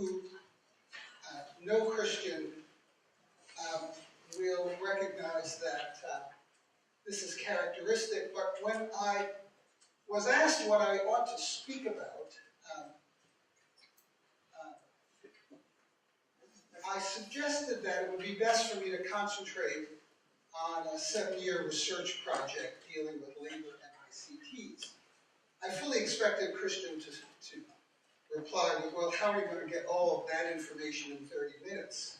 who know Christian will recognize that this is characteristic, but when I was asked what I ought to speak about, I suggested that it would be best for me to concentrate on a 7-year research project dealing with labor and ICTs. I fully expected Christian to reply with, well, how are you going to get all of that information in 30 minutes?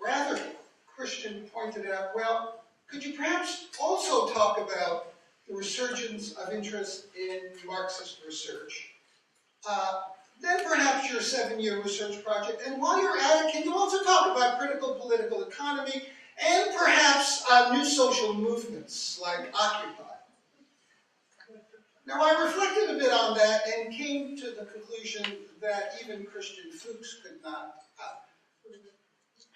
Rather, Christian pointed out, well, could you perhaps also talk about the resurgence of interest in Marxist research? Then perhaps your 7-year research project, and while you're at it, can you also talk about critical political economy and perhaps new social movements like Occupy? Now, I reflected a bit on that and came to the conclusion that even Christian Fuchs could not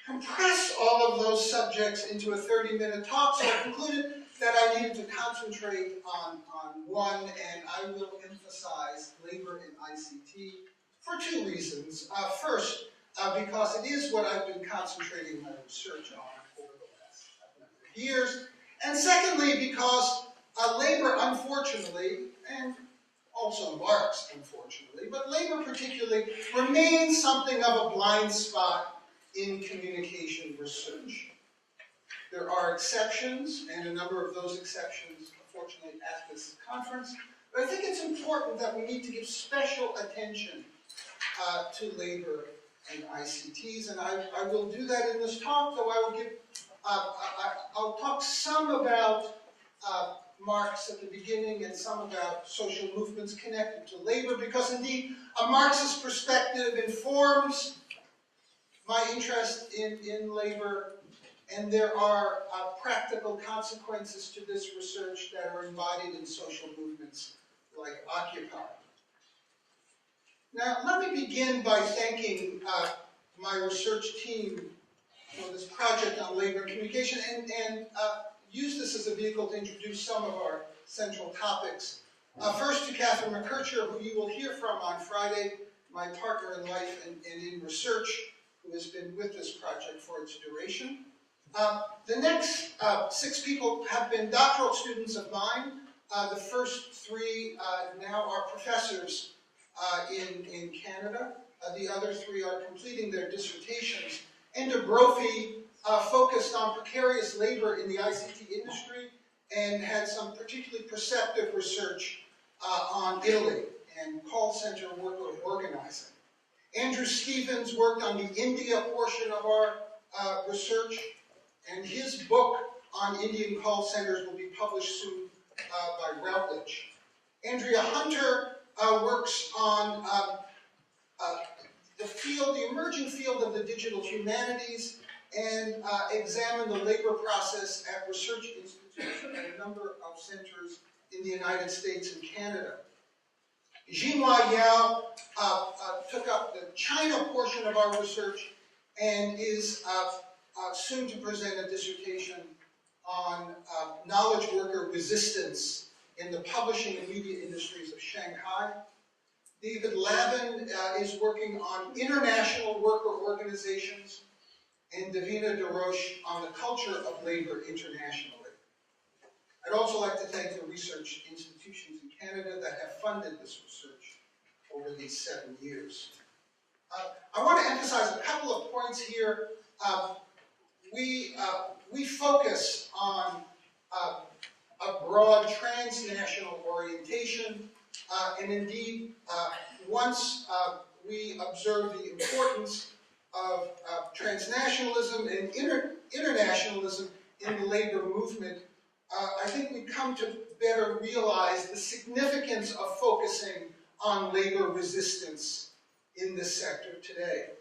compress all of those subjects into a 30-minute talk, so I concluded that I needed to concentrate on one, and I will emphasize labor and ICT for 2 reasons. First, because it is what I've been concentrating my research on over the last number of years, and secondly, because labor, unfortunately, and also Marx, unfortunately, but labor particularly, remains something of a blind spot in communication research. There are exceptions, and a number of those exceptions, unfortunately, at this conference, but I think it's important that we need to give special attention to labor and ICTs, and I will do that in this talk, though I will give, I'll talk some about Marx at the beginning and some about social movements connected to labor, because indeed a Marxist perspective informs my interest in labor, and there are practical consequences to this research that are embodied in social movements like Occupy. Now, let me begin by thanking my research team for this project on labor and communication, and use this as a vehicle to introduce some of our central topics. First, to Catherine McKercher, who you will hear from on Friday, my partner in life and in research, who has been with this project for its duration. The next 6 people have been doctoral students of mine. The first 3 now are professors in Canada. The other 3 are completing their dissertations. Enda Brophy focused on precarious labor in the ICT industry and had some particularly perceptive research on Italy and call center worker organizing. Andrew Stevens worked on the India portion of our research, and his book on Indian call centers will be published soon by Routledge. Andrea Hunter works on the emerging field of the digital humanities, and examined the labor process at research institutions at a number of centers in the United States and Canada. Jinhua Yao took up the China portion of our research and is soon to present a dissertation on knowledge worker resistance in the publishing and media industries of Shanghai. David Lavin is working on international worker organizations, and Davina DeRoche on the culture of labor internationally. I'd also like to thank the research institutions in Canada that have funded this research over these 7 years. I want to emphasize a couple of points here. We focus on a broad transnational orientation, and indeed, once we observe the importance of transnationalism and internationalism in the labor movement, I think we come to better realize the significance of focusing on labor resistance in this sector today.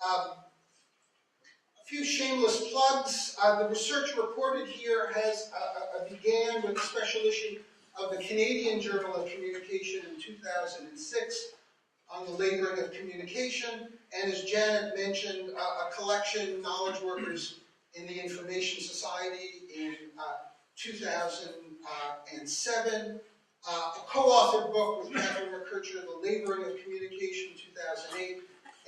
A few shameless plugs. The research reported here began with a special issue of the Canadian Journal of Communication in 2006 on the laboring of communication, and as Janet mentioned, a collection, Knowledge Workers in the Information Society, in 2007. a co-authored book with Catherine McKercher, The Laboring of Communication, 2008,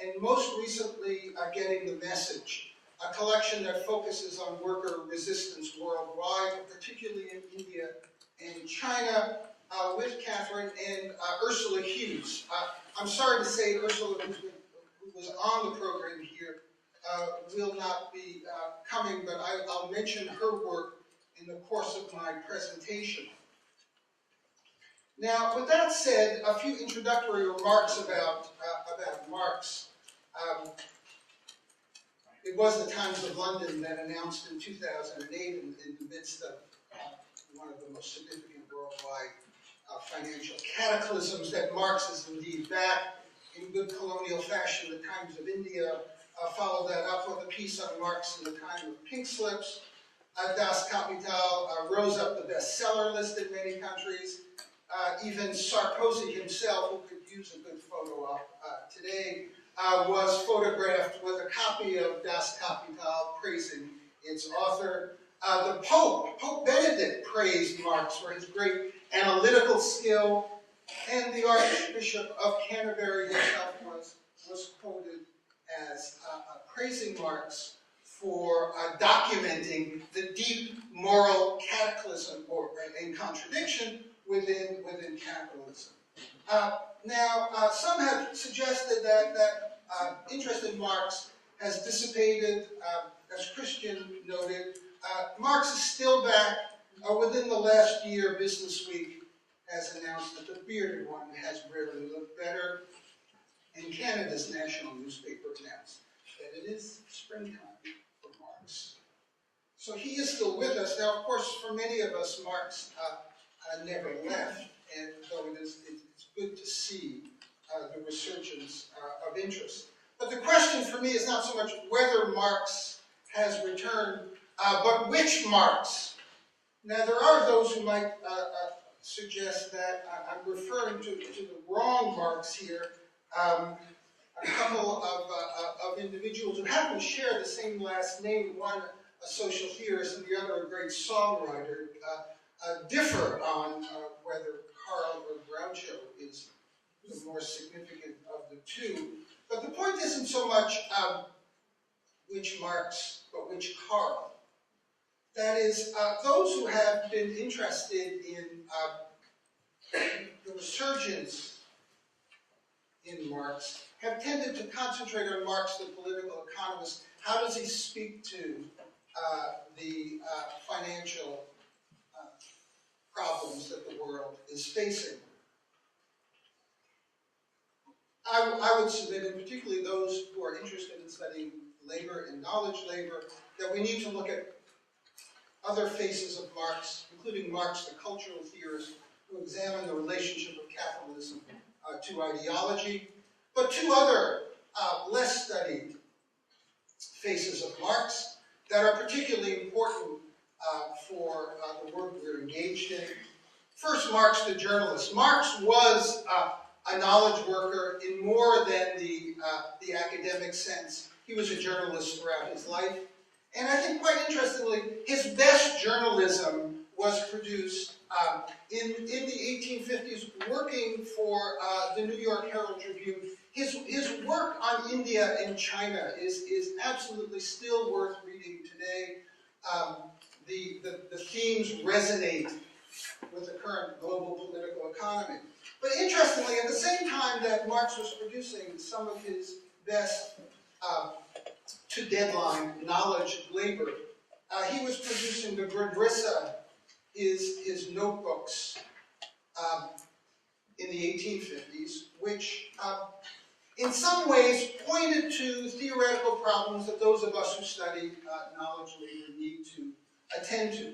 and most recently, Getting the Message, a collection that focuses on worker resistance worldwide, particularly in India and China, with Catherine and Ursula Hughes. I'm sorry to say Ursula, who was on the program here, will not be coming, but I'll mention her work in the course of my presentation. Now, with that said, a few introductory remarks about Marx. It was the Times of London that announced in 2008, in the midst of one of the most significant worldwide financial cataclysms, that Marx is indeed back. In good colonial fashion, the Times of India followed that up with a piece on Marx in the time of pink slips. Das Kapital rose up the bestseller list in many countries. Even Sarkozy himself, who could use a good photo op today, was photographed with a copy of Das Kapital, praising its author. The Pope Benedict, praised Marx for his great analytical skill, and the Archbishop of Canterbury himself was quoted as praising Marx for documenting the deep moral cataclysm and contradiction within capitalism. Now, some have suggested that interest in Marx has dissipated. As Christian noted, Marx is still back. Within the last year, Business Week has announced that the bearded one has rarely looked better, and Canada's national newspaper announced that it is springtime for Marx. So he is still with us. Now, of course, for many of us, Marx never left, and though it's good to see the resurgence of interest. But the question for me is not so much whether Marx has returned, but which Marx. Now, there are those who might suggest that I'm referring to the wrong Marx here. A couple of individuals who happen to share the same last name, one a social theorist and the other a great songwriter, differ on whether Karl or Groucho is the more significant of the two. But the point isn't so much which Marx, but which Karl. That is, those who have been interested in the resurgence in Marx have tended to concentrate on Marx, the political economist. How does he speak to the financial problems that the world is facing? I would submit, and particularly those who are interested in studying labor and knowledge labor, that we need to look at other faces of Marx, including Marx, the cultural theorist, who examined the relationship of capitalism to ideology, but two other less studied faces of Marx that are particularly important for the work we're engaged in. First, Marx the journalist. Marx was a knowledge worker in more than the academic sense. He was a journalist throughout his life. And I think quite interestingly, his best journalism was produced in the 1850s, working for the New York Herald Tribune. His work on India and China is absolutely still worth reading today. The themes resonate with the current global political economy. But interestingly, at the same time that Marx was producing some of his best to deadline knowledge labor, he was producing the Grundrisse, his notebooks in the 1850s, which in some ways pointed to theoretical problems that those of us who study knowledge labor need to attend to.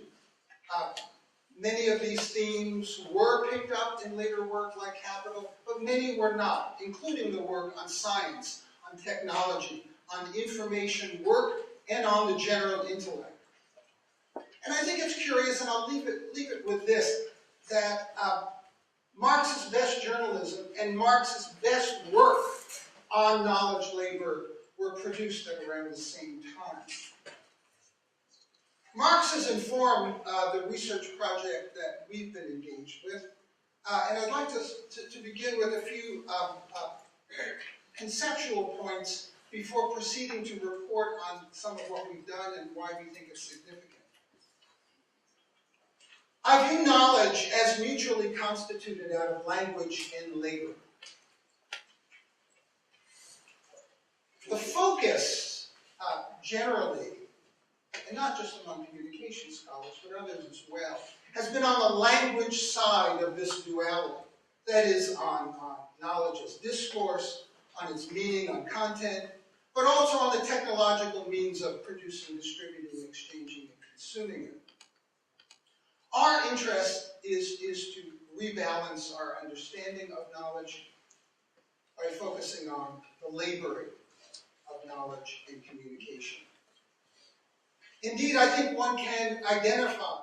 Many of these themes were picked up in later work like Capital, but many were not, including the work on science, on technology, on information work, and on the general intellect. And I think it's curious, and I'll leave it with this, that Marx's best journalism and Marx's best work on knowledge labor were produced at around the same time. Marx has informed the research project that we've been engaged with. And I'd like to begin with a few conceptual points before proceeding to report on some of what we've done and why we think it's significant. I view knowledge as mutually constituted out of language and labor. The focus, generally, and not just among communication scholars, but others as well, has been on the language side of this duality. That is, on knowledge as discourse, on its meaning, on content, but also on the technological means of producing, distributing, exchanging, and consuming it. Our interest is to rebalance our understanding of knowledge by focusing on the laboring of knowledge and communication. Indeed, I think one can identify